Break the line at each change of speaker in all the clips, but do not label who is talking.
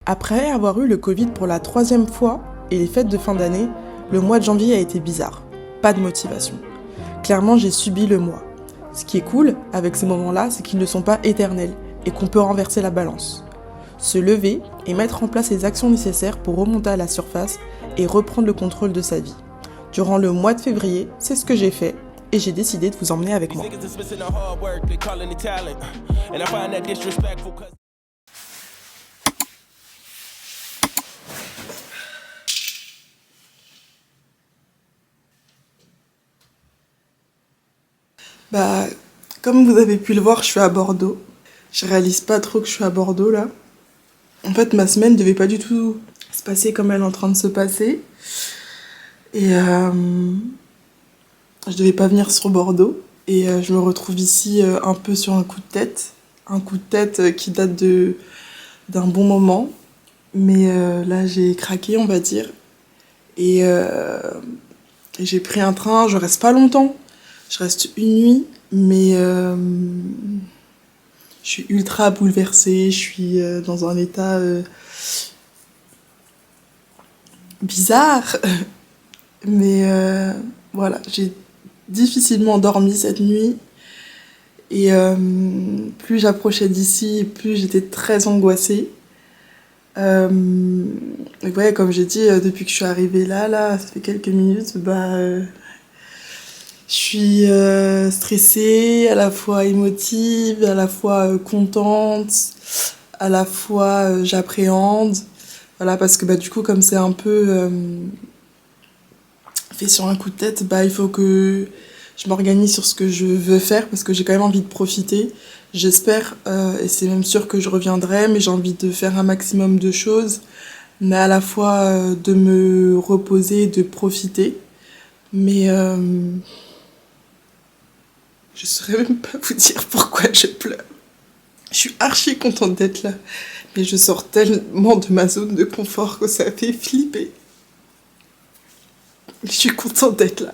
Après avoir eu le Covid pour la 3e fois et les fêtes de fin d'année, le mois de janvier a été bizarre. Pas de motivation. Clairement, j'ai subi le mois. Ce qui est cool avec ces moments-là, c'est qu'ils ne sont pas éternels et qu'on peut renverser la balance. Se lever et mettre en place les actions nécessaires pour remonter à la surface et reprendre le contrôle de sa vie. Durant le mois de février, c'est ce que j'ai fait et j'ai décidé de vous emmener avec moi. Comme vous avez pu le voir, je suis à Bordeaux. Je réalise pas trop que je suis à Bordeaux là. En fait, ma semaine devait pas du tout se passer comme elle est en train de se passer. Et je devais pas venir sur Bordeaux. Et je me retrouve ici un peu sur un coup de tête. Un coup de tête qui date d'un bon moment. Mais là, j'ai craqué, on va dire. Et j'ai pris un train, je reste pas longtemps. Je reste une nuit, mais je suis ultra bouleversée, je suis dans un état bizarre. Mais voilà, j'ai difficilement dormi cette nuit. Et plus j'approchais d'ici, plus j'étais très angoissée. Ouais, comme j'ai dit, depuis que je suis arrivée là, ça fait quelques minutes, je suis stressée, à la fois émotive, à la fois contente, à la fois j'appréhende. Voilà, parce que du coup, comme c'est un peu fait sur un coup de tête, il faut que je m'organise sur ce que je veux faire parce que j'ai quand même envie de profiter. J'espère, et c'est même sûr que je reviendrai, mais j'ai envie de faire un maximum de choses, mais à la fois de me reposer, de profiter. Mais je saurais même pas vous dire pourquoi je pleure. Je suis archi contente d'être là, mais je sors tellement de ma zone de confort que ça fait flipper. Je suis contente d'être là.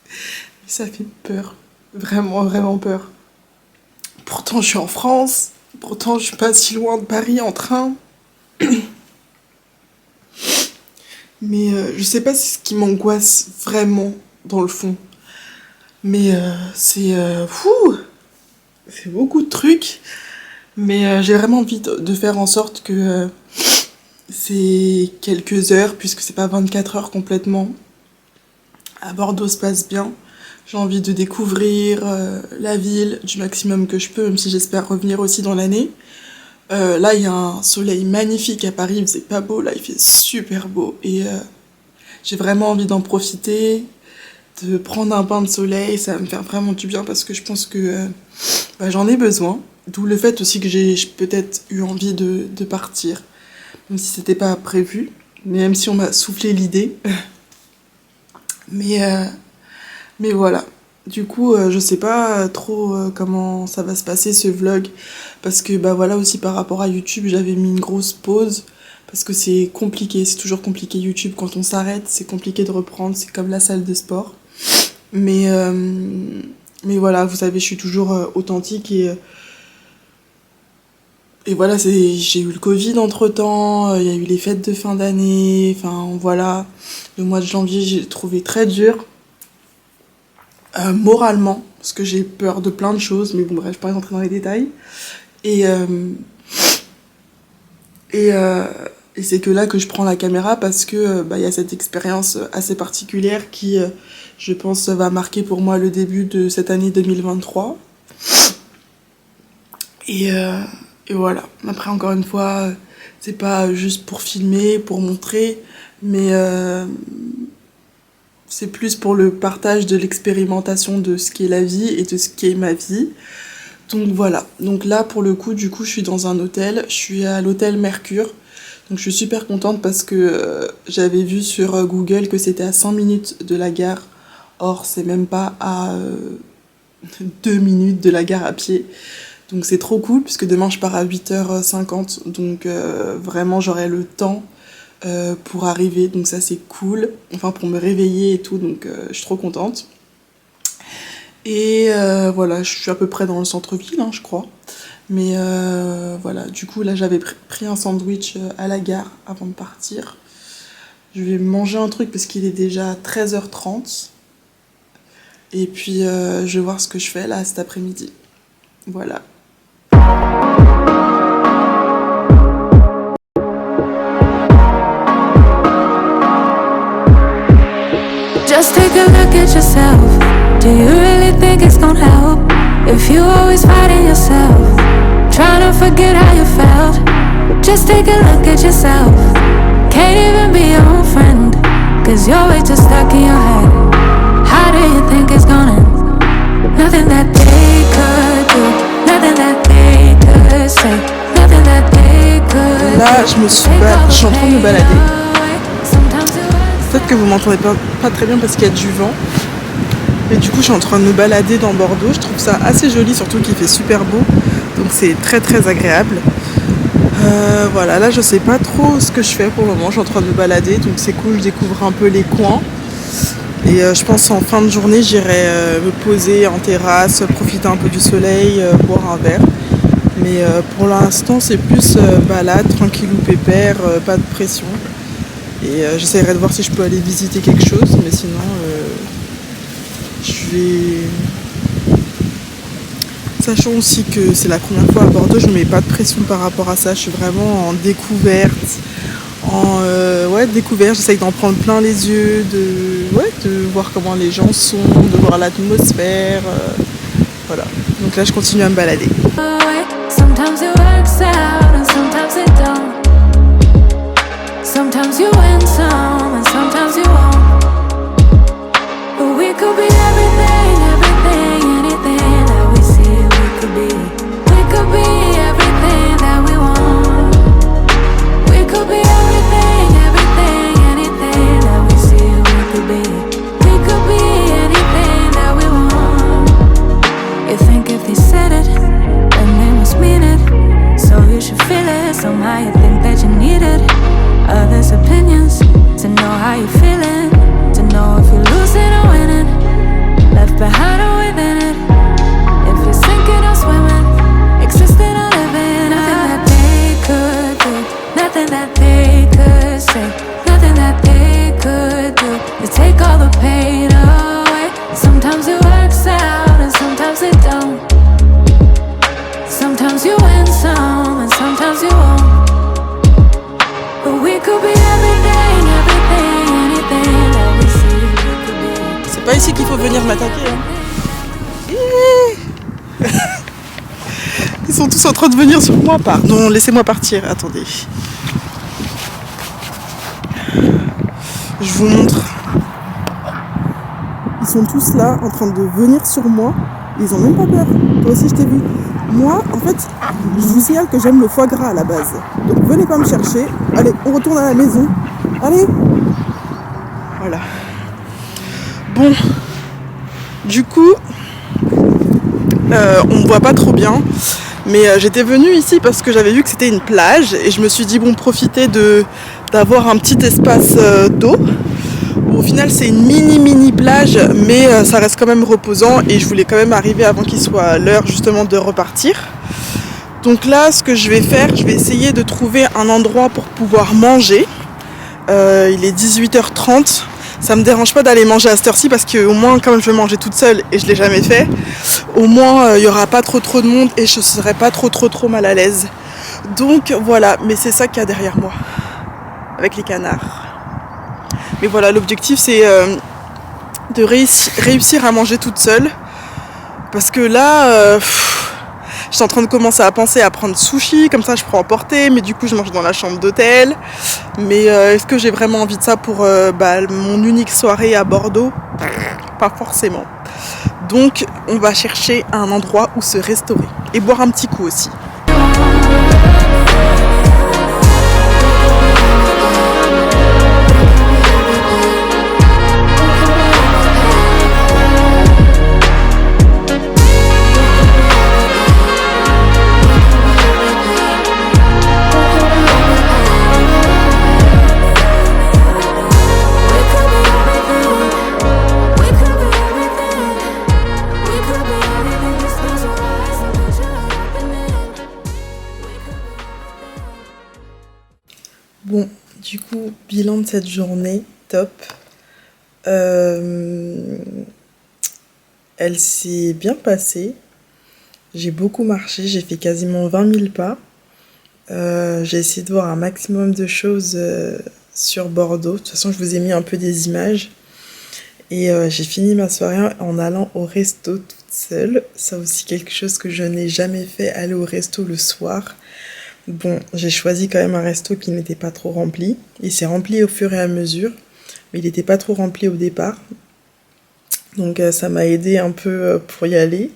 Mais ça fait peur. Vraiment, vraiment peur. Pourtant, je suis en France. Pourtant, je suis pas si loin de Paris en train. Mais je sais pas si ce qui m'angoisse vraiment dans le fond. Mais c'est beaucoup de trucs. Mais j'ai vraiment envie de faire en sorte que ces quelques heures, puisque c'est pas 24 heures complètement, à Bordeaux se passe bien. J'ai envie de découvrir la ville du maximum que je peux, même si j'espère revenir aussi dans l'année. Là, il y a un soleil magnifique à Paris, il faisait pas beau, là il fait super beau. Et j'ai vraiment envie d'en profiter, de prendre un bain de soleil, ça va me faire vraiment du bien parce que je pense que j'en ai besoin. D'où le fait aussi que j'ai peut-être eu envie de partir, même si c'était pas prévu, mais même si on m'a soufflé l'idée. Mais voilà. Du coup, je sais pas trop comment ça va se passer ce vlog, parce que voilà aussi par rapport à YouTube, j'avais mis une grosse pause, parce que c'est compliqué, c'est toujours compliqué YouTube, quand on s'arrête, c'est compliqué de reprendre, c'est comme la salle de sport. Mais voilà, vous savez, je suis toujours authentique et voilà, j'ai eu le Covid entre-temps, il y a eu les fêtes de fin d'année, enfin voilà. Le mois de janvier, j'ai trouvé très dur, moralement, parce que j'ai peur de plein de choses, mais bon bref, je vais pas rentrer dans les détails. Et, euh, et, euh, et c'est que là que je prends la caméra parce que y a cette expérience assez particulière qui, je pense, va marquer pour moi le début de cette année 2023. Et voilà. Après, encore une fois, c'est pas juste pour filmer, pour montrer, mais c'est plus pour le partage de l'expérimentation de ce qu'est la vie et de ce qu'est ma vie. Donc voilà. Donc là, pour le coup, je suis dans un hôtel. Je suis à l'hôtel Mercure. Donc je suis super contente parce que j'avais vu sur Google que c'était à 5 minutes de la gare. Or, c'est même pas à 2 minutes de la gare à pied. Donc c'est trop cool puisque demain je pars à 8h50. Donc vraiment j'aurai le temps pour arriver. Donc ça c'est cool. Enfin pour me réveiller et tout. Donc je suis trop contente. Et voilà, je suis à peu près dans le centre-ville, hein, je crois. Mais voilà, du coup, là, j'avais pris un sandwich à la gare avant de partir. Je vais manger un truc parce qu'il est déjà 13h30. Et puis, je vais voir ce que je fais là cet après-midi. Voilà.
Just take a look at yourself. Do you really think it's gonna help if you always fighting yourself, trying to forget how you felt? Just take a look at yourself. Can't even be your own friend, cause you're way too stuck in your head. How do you think it's gonna end? Nothing that they could do, nothing that they could say, nothing that they could.
Là, je suis en train de me balader. Peut-être que vous m'entendez pas très bien parce qu'il y a du vent. Et du coup, je suis en train de me balader dans Bordeaux. Je trouve ça assez joli, surtout qu'il fait super beau. Donc c'est très très agréable. Voilà, là je sais pas trop ce que je fais pour le moment. Je suis en train de me balader, donc c'est cool, je découvre un peu les coins. Et je pense en fin de journée, j'irai me poser en terrasse, profiter un peu du soleil, boire un verre. Mais pour l'instant, c'est plus balade, tranquillou pépère, pas de pression. Et j'essaierai de voir si je peux aller visiter quelque chose, mais sinon je vais... Sachant aussi que c'est la première fois à Bordeaux, je ne mets pas de pression par rapport à ça, je suis vraiment en découverte, découverte, j'essaye d'en prendre plein les yeux, de voir comment les gens sont, de voir l'atmosphère, voilà. Donc là je continue à me balader.
Sometimes it works out and sometimes it don't. Sometimes you win some and sometimes you won't. But we could be everything, anything that we see we could be. We could be everything that we want. We could be everything, anything that we see we could be. We could be anything that we want. You think if they said it, then they must mean it. So you should feel it, somehow you think that you need it. Others' opinions, to know how you're feeling, to know if you're losing or winning, left behind or within it, if you're sinking or swimming, existing or living. Nothing that they could do, nothing that they could say, nothing that they could do to take all the pain away. Sometimes it works out and sometimes it don't. Sometimes you win some and sometimes you won't. But we could be everything, anything that we see we could be.
C'est pas ici qu'il faut venir m'attaquer, hein. Ils sont tous en train de venir sur moi. Pardon, laissez-moi partir, attendez. Je vous montre. Ils sont tous là en train de venir sur moi. Ils ont même pas peur. Toi aussi je t'ai vu. Moi, en fait, je vous signale que j'aime le foie gras à la base. Donc venez pas me chercher. Allez, on retourne à la maison. Allez. Voilà. Bon. Du coup, on me voit pas trop bien. Mais j'étais venue ici parce que j'avais vu que c'était une plage. Et je me suis dit, bon, profiter d'avoir un petit espace d'eau. Au final, c'est une mini plage, mais ça reste quand même reposant et je voulais quand même arriver avant qu'il soit l'heure justement de repartir. Donc là, ce que je vais faire, je vais essayer de trouver un endroit pour pouvoir manger. Il est 18h30. Ça me dérange pas d'aller manger à cette heure-ci parce qu'au moins, comme je vais manger toute seule et je l'ai jamais fait, au moins il y aura pas trop de monde et je serai pas trop mal à l'aise. Donc voilà, mais c'est ça qu'il y a derrière moi, avec les canards. Mais voilà, l'objectif c'est de réussir à manger toute seule. Parce que là, je suis en train de commencer à penser à prendre sushi, comme ça je peux emporter, mais du coup je mange dans la chambre d'hôtel. Mais est-ce que j'ai vraiment envie de ça pour mon unique soirée à Bordeaux ? Pas forcément. Donc on va chercher un endroit où se restaurer et boire un petit coup aussi. Du coup, bilan de cette journée, top. Elle s'est bien passée. J'ai beaucoup marché, j'ai fait quasiment 20 000 pas. J'ai essayé de voir un maximum de choses sur Bordeaux. De toute façon, je vous ai mis un peu des images. Et j'ai fini ma soirée en allant au resto toute seule. Ça aussi quelque chose que je n'ai jamais fait, aller au resto le soir. Bon, j'ai choisi quand même un resto qui n'était pas trop rempli. Il s'est rempli au fur et à mesure, mais il n'était pas trop rempli au départ. Donc ça m'a aidé un peu pour y aller.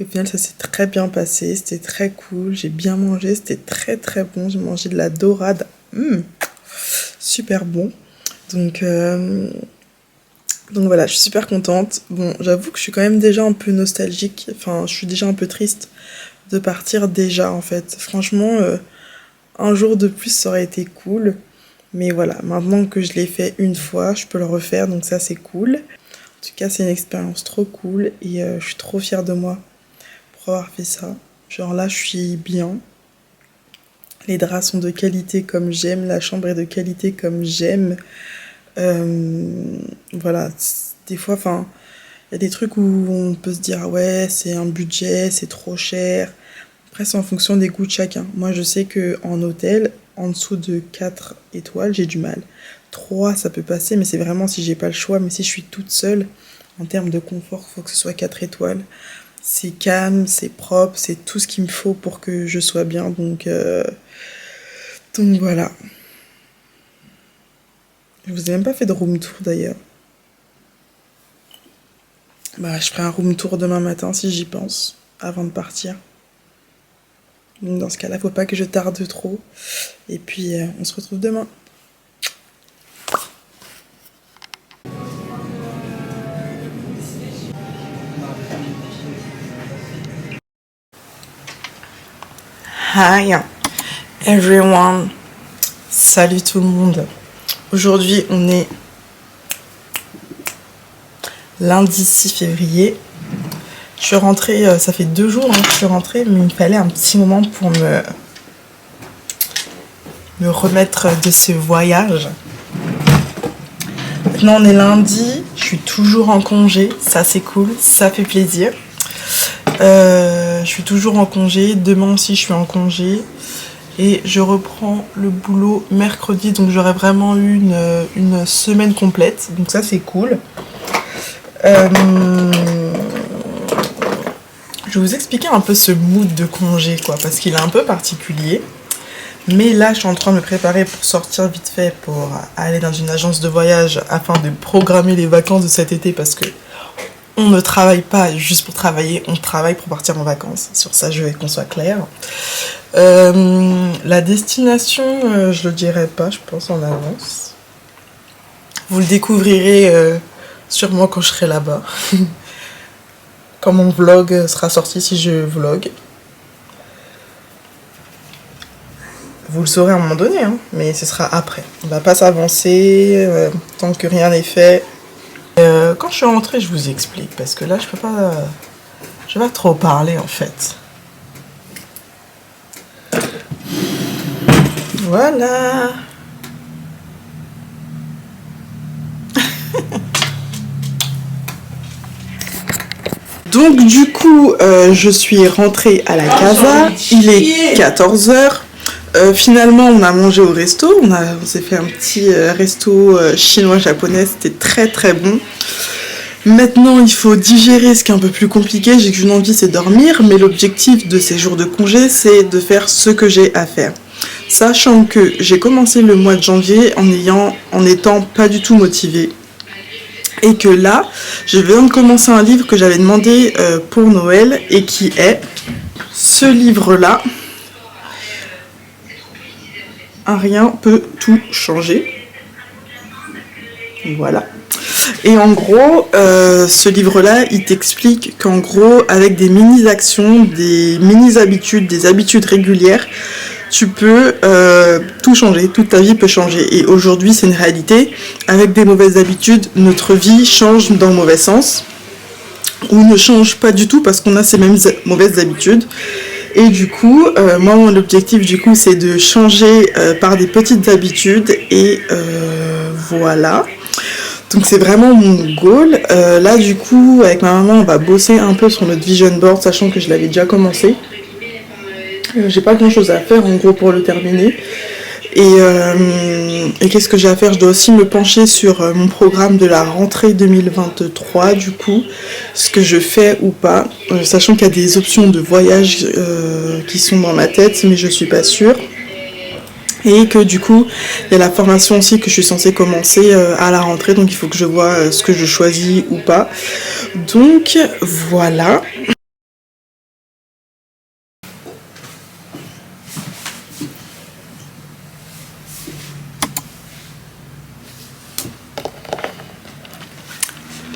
Et au final, ça s'est très bien passé. C'était très cool. J'ai bien mangé. C'était très très bon. J'ai mangé de la dorade. Super bon. Donc voilà, je suis super contente. Bon, j'avoue que je suis quand même déjà un peu nostalgique. Enfin, je suis déjà un peu triste de partir déjà, en fait. Franchement, un jour de plus, ça aurait été cool. Mais voilà, maintenant que je l'ai fait une fois, je peux le refaire. Donc ça, c'est cool. En tout cas, c'est une expérience trop cool. Et je suis trop fière de moi pour avoir fait ça. Genre là, je suis bien. Les draps sont de qualité comme j'aime. La chambre est de qualité comme j'aime. Voilà, des fois, enfin, il y a des trucs où on peut se dire ah ouais, c'est un budget, c'est trop cher. Après, c'est en fonction des goûts de chacun. Moi, je sais que en hôtel, en dessous de 4 étoiles, j'ai du mal. 3, ça peut passer, mais c'est vraiment si j'ai pas le choix. Mais si je suis toute seule, en termes de confort, il faut que ce soit 4 étoiles. C'est calme, c'est propre, c'est tout ce qu'il me faut pour que je sois bien. Donc voilà. Je vous ai même pas fait de room tour d'ailleurs. Bah, je ferai un room tour demain matin si j'y pense, avant de partir. Donc dans ce cas-là, faut pas que je tarde trop. Et puis, on se retrouve demain. Hi everyone. Salut tout le monde. Aujourd'hui, on est lundi 6 février. Je suis rentrée, ça fait 2 jours que je suis rentrée, mais il me fallait un petit moment pour me remettre de ce voyage. Maintenant, on est lundi, je suis toujours en congé, ça c'est cool, ça fait plaisir. Je suis toujours en congé, demain aussi je suis en congé. Et je reprends le boulot mercredi, donc j'aurai vraiment eu une semaine complète. Donc ça, c'est cool. Je vais vous expliquer un peu ce mood de congé, quoi, parce qu'il est un peu particulier. Mais là, je suis en train de me préparer pour sortir vite fait, pour aller dans une agence de voyage afin de programmer les vacances de cet été, parce que on ne travaille pas juste pour travailler, on travaille pour partir en vacances. Sur ça, je veux qu'on soit clair. La destination, je le dirai pas, je pense en avance. Vous le découvrirez sûrement quand je serai là-bas. Quand mon vlog sera sorti, si je vlog. Vous le saurez à un moment donné, hein, mais ce sera après. On va pas s'avancer tant que rien n'est fait. Quand je suis rentrée, je vous explique, parce que là, je vais pas trop parler, en fait. Voilà. Donc, du coup, je suis rentrée à la casa. Il est 14h. Finalement, on a mangé au resto. On s'est fait un petit resto chinois-japonais. C'était très très bon. Maintenant, il faut digérer, ce qui est un peu plus compliqué. J'ai qu'une envie, c'est dormir. Mais l'objectif de ces jours de congé, c'est de faire ce que j'ai à faire. Sachant que j'ai commencé le mois de janvier en étant pas du tout motivée. Et que là, je viens de commencer un livre que j'avais demandé pour Noël et qui est ce livre-là. Un rien peut tout changer. Voilà. Et en gros, ce livre-là, il t'explique qu'en gros, avec des mini-actions, des mini-habitudes, des habitudes régulières, tu peux tout changer, toute ta vie peut changer. Et aujourd'hui, c'est une réalité. Avec des mauvaises habitudes, notre vie change dans le mauvais sens. Ou ne change pas du tout parce qu'on a ces mêmes mauvaises habitudes. Et du coup, moi mon objectif du coup c'est de changer par des petites habitudes et voilà. Donc c'est vraiment mon goal. Là du coup avec ma maman on va bosser un peu sur notre vision board, sachant que je l'avais déjà commencé. J'ai pas grand chose à faire en gros pour le terminer. Et qu'est-ce que j'ai à faire? Je dois aussi me pencher sur mon programme de la rentrée 2023 du coup, ce que je fais ou pas, sachant qu'il y a des options de voyage qui sont dans ma tête mais je suis pas sûre. Et que du coup, il y a la formation aussi que je suis censée commencer à la rentrée, donc il faut que je vois ce que je choisis ou pas. Donc voilà.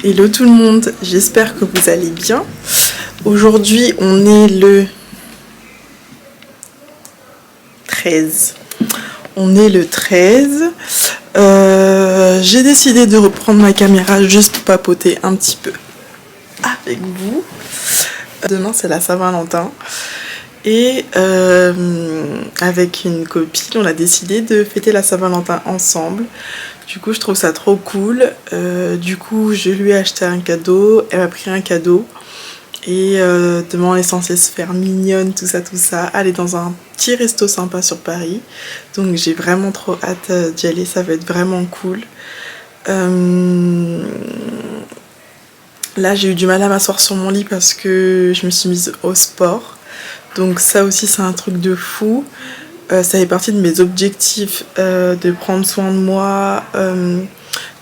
Hello tout le monde, j'espère que vous allez bien. Aujourd'hui, on est le 13. On est le 13. J'ai décidé de reprendre ma caméra juste pour papoter un petit peu avec vous. Demain, c'est la Saint-Valentin. Et avec une copine, on a décidé de fêter la Saint-Valentin ensemble. Du coup, je trouve ça trop cool. Du coup, je lui ai acheté un cadeau. Elle m'a pris un cadeau. Et demain, on est censé se faire mignonne, tout ça. Aller dans un petit resto sympa sur Paris. Donc, j'ai vraiment trop hâte d'y aller. Ça va être vraiment cool. Là, j'ai eu du mal à m'asseoir sur mon lit parce que je me suis mise au sport. Donc ça aussi, c'est un truc de fou. Ça fait partie de mes objectifs de prendre soin de moi,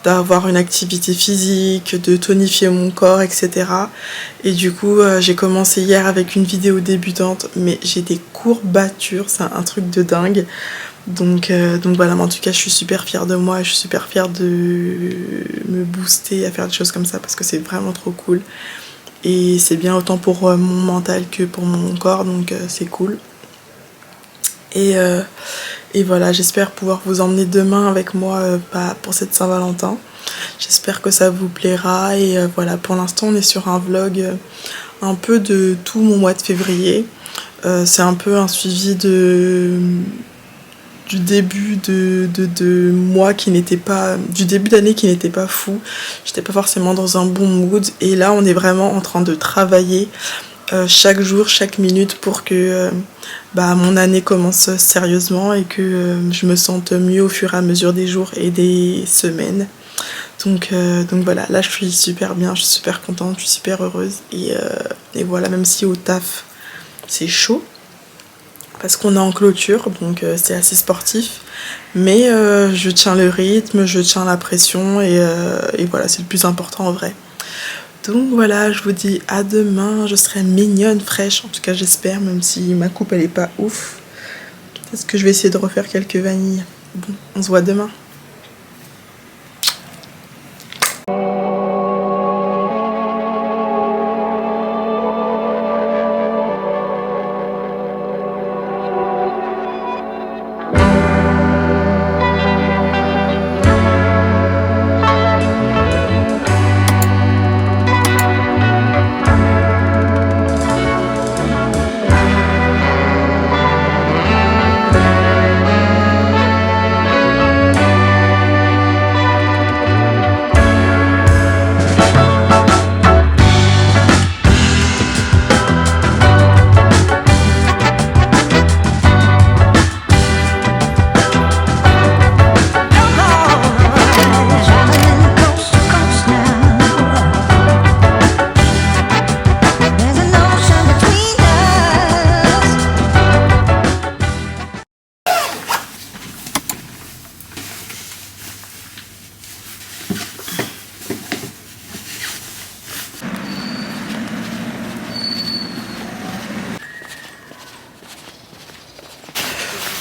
d'avoir une activité physique, de tonifier mon corps, etc. Et du coup, j'ai commencé hier avec une vidéo débutante, mais j'ai des courbatures, c'est un truc de dingue. Donc voilà, mais en tout cas, je suis super fière de moi, je suis super fière de me booster à faire des choses comme ça parce que c'est vraiment trop cool. Et c'est bien autant pour mon mental que pour mon corps, donc c'est cool. Et voilà, j'espère pouvoir vous emmener demain avec moi pour cette Saint-Valentin. J'espère que ça vous plaira. Et voilà, pour l'instant, on est sur un vlog un peu de tout mon mois de février. C'est un peu un suivi du début de mois qui n'était pas... du début d'année qui n'était pas fou. J'étais pas forcément dans un bon mood. Et là, on est vraiment en train de travailler chaque jour, chaque minute pour que mon année commence sérieusement et que je me sente mieux au fur et à mesure des jours et des semaines. Donc voilà, là je suis super bien, je suis super contente, je suis super heureuse. Et voilà, même si au taf c'est chaud, parce qu'on est en clôture, donc c'est assez sportif. Mais je tiens le rythme, je tiens la pression et voilà, c'est le plus important en vrai. Donc voilà, je vous dis à demain, je serai mignonne, fraîche, en tout cas j'espère, même si ma coupe elle est pas ouf. Peut-être que je vais essayer de refaire quelques vanilles. Bon, on se voit demain.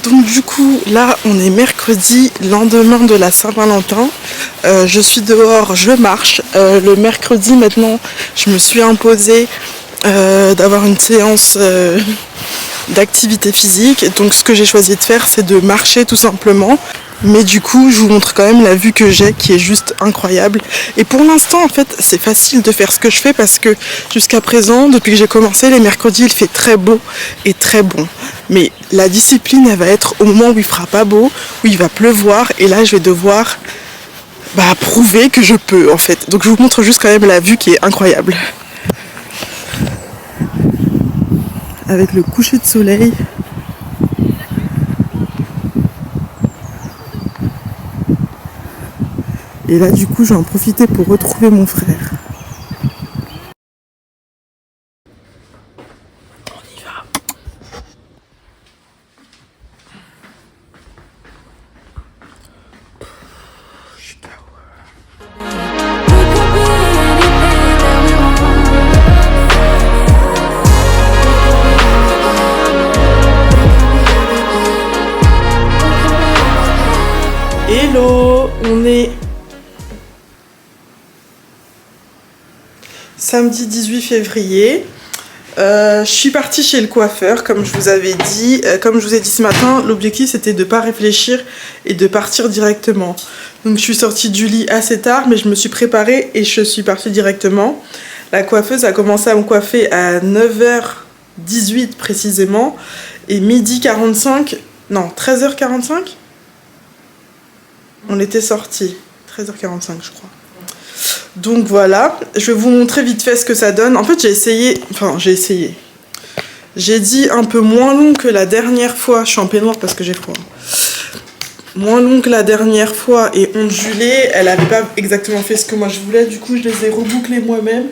Donc du coup, là, on est mercredi, lendemain de la Saint-Valentin. Je suis dehors, je marche. Le mercredi, maintenant, je me suis imposée d'avoir une séance d'activité physique. Donc ce que j'ai choisi de faire, c'est de marcher tout simplement. Mais du coup, je vous montre quand même la vue que j'ai qui est juste incroyable. Et pour l'instant, en fait, c'est facile de faire ce que je fais parce que jusqu'à présent, depuis que j'ai commencé, les mercredis, il fait très beau et très bon. Mais la discipline, elle va être au moment où il fera pas beau, où il va pleuvoir. Et là, je vais devoir prouver que je peux, en fait. Donc, je vous montre juste quand même la vue qui est incroyable. Avec le coucher de soleil. Et là, du coup, je vais en profiter pour retrouver mon frère. On y va. Je suis KO.
We could be anything that we want.
Hello, on est samedi 18 février. Je suis partie chez le coiffeur, comme je vous avais dit. Comme je vous ai dit ce matin, l'objectif c'était de ne pas réfléchir et de partir directement. Donc je suis sortie du lit assez tard, mais je me suis préparée et je suis partie directement. La coiffeuse a commencé à me coiffer à 9h18 précisément. Et midi 45, non, 13h45 on était sortis. 13h45 je crois. Donc voilà, je vais vous montrer vite fait ce que ça donne. En fait, j'ai essayé. J'ai dit un peu moins long que la dernière fois. Je suis en peignoir parce que j'ai froid. Moins long que la dernière fois et ondulé. Elle n'avait pas exactement fait ce que moi je voulais. Du coup, je les ai rebouclés moi-même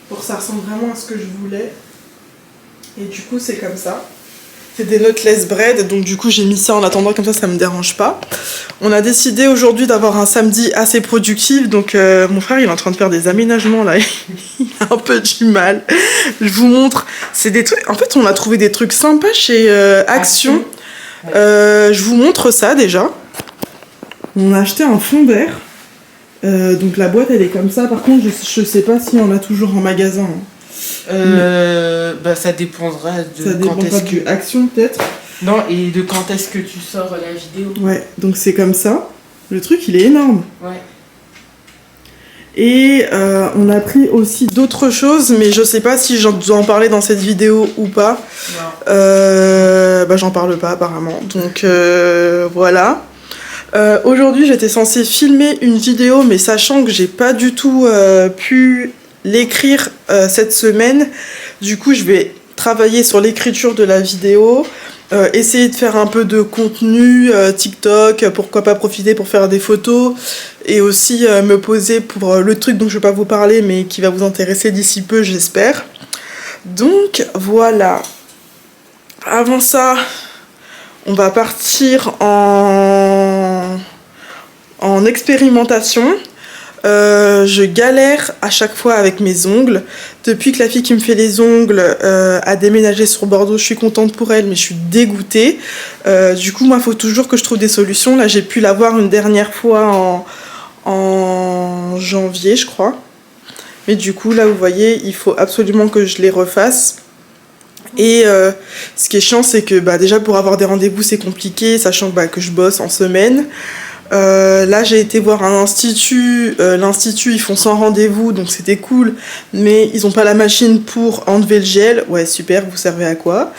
pour que ça ressemble vraiment à ce que je voulais. Et du coup, c'est comme ça. C'est des knotless braid, donc du coup j'ai mis ça en attendant, comme ça me dérange pas. On a décidé aujourd'hui d'avoir un samedi assez productif, donc mon frère il est en train de faire des aménagements là, il a un peu du mal. Je vous montre, c'est des trucs, en fait on a trouvé des trucs sympas chez Action. Je vous montre ça déjà. On a acheté un fond vert, donc la boîte elle est comme ça, par contre je sais pas si on a toujours en magasin.
Ça dépendra de
ça
quand est-ce
du
que...
Action peut-être.
Non, et de quand est-ce que tu sors la vidéo.
Ouais, donc c'est comme ça. Le truc il est énorme.
Ouais.
Et on a pris aussi d'autres choses, mais je sais pas si j'en dois en parler dans cette vidéo ou pas. J'en parle pas apparemment. Donc voilà. Aujourd'hui j'étais censée filmer une vidéo, mais sachant que j'ai pas du tout pu l'écrire cette semaine, du coup je vais travailler sur l'écriture de la vidéo, essayer de faire un peu de contenu TikTok, pourquoi pas profiter pour faire des photos et aussi me poser pour le truc dont je vais pas vous parler mais qui va vous intéresser d'ici peu j'espère. Donc voilà, avant ça on va partir en expérimentation. Je galère à chaque fois avec mes ongles. Depuis que la fille qui me fait les ongles a déménagé sur Bordeaux, je suis contente pour elle, mais je suis dégoûtée. Du coup, moi, il faut toujours que je trouve des solutions. Là, j'ai pu l'avoir une dernière fois en janvier, je crois. Mais du coup, là, vous voyez, il faut absolument que je les refasse. Et ce qui est chiant, c'est que déjà, pour avoir des rendez-vous, c'est compliqué, sachant que je bosse en semaine. Là j'ai été voir un institut, l'institut ils font sans rendez-vous donc c'était cool, mais ils ont pas la machine pour enlever le gel. Ouais super, vous servez à quoi?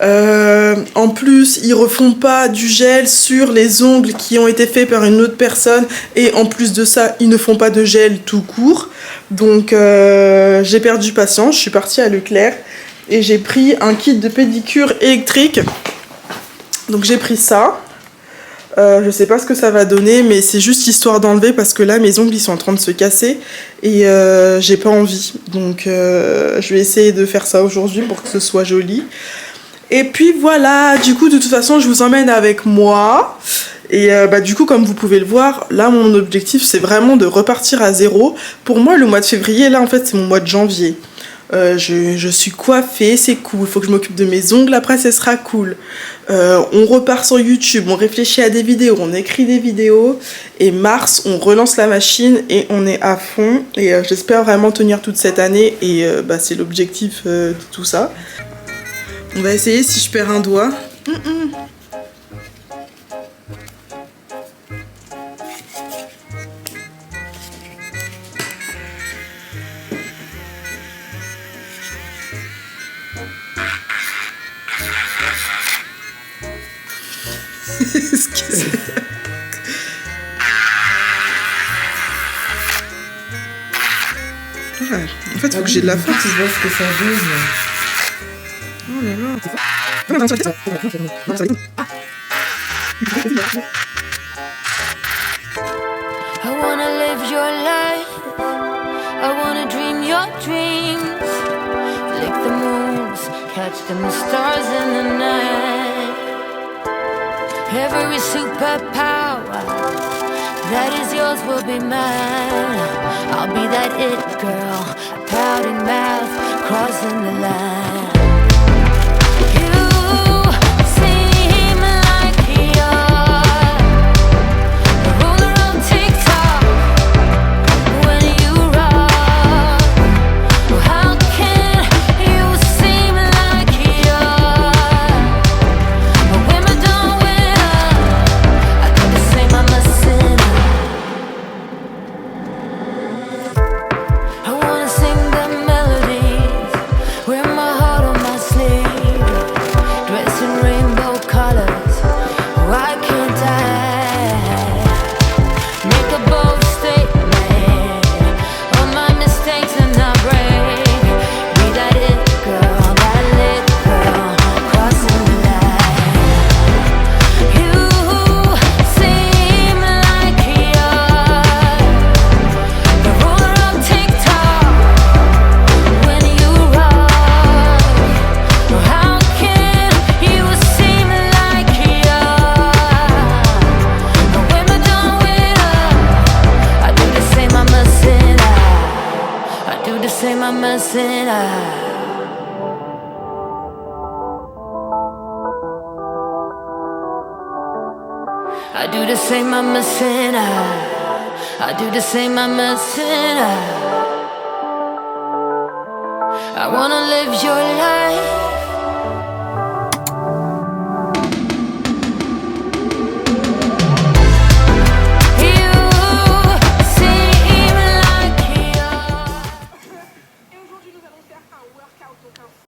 En plus ils refont pas du gel sur les ongles qui ont été faits par une autre personne, et en plus de ça ils ne font pas de gel tout court. Donc j'ai perdu patience, je suis partie à Leclerc et j'ai pris un kit de pédicure électrique. Donc j'ai pris ça. Je sais pas ce que ça va donner, mais c'est juste histoire d'enlever parce que là mes ongles ils sont en train de se casser et j'ai pas envie. Donc je vais essayer de faire ça aujourd'hui pour que ce soit joli. Et puis voilà, du coup de toute façon je vous emmène avec moi. Et du coup comme vous pouvez le voir, là mon objectif c'est vraiment de repartir à zéro. Pour moi le mois de février là en fait c'est mon mois de janvier. Je suis coiffée, c'est cool, il faut que je m'occupe de mes ongles, après ce sera cool. On repart sur YouTube, on réfléchit à des vidéos, on écrit des vidéos, et mars on relance la machine et on est à fond, et j'espère vraiment tenir toute cette année, et c'est l'objectif de tout ça. On va essayer si je perds un doigt. Ouais. En fait, faut que j'ai de la force.
Tu vois ce que ça donne.
Oh là là.
I wanna live your life. I wanna dream your dreams. Lick the moons, catch them stars in the night. Every superpower that is yours will be mine. I'll be that it girl, pouting mouth, crossing the line. You seem like you're the ruler of TikTok when you rock. How can you seem like you're a Wimbledon winner? I do the same, I'm a sinner. I wanna sing the melodies, wear my heart on my sleeve, dressed in rainbow colors. Why can't I make a bold statement on my mistakes and not break? Be that it girl, that lit girl, crossing the line. You seem like you're the ruler of TikTok when you rock. How can you seem like you're a Wimbledon winner? I do the same, I'm a sinner. I do the same, I'm a sinner. I do the same, I'm a sinner. I do the same, I'm a sinner. I wanna live your life.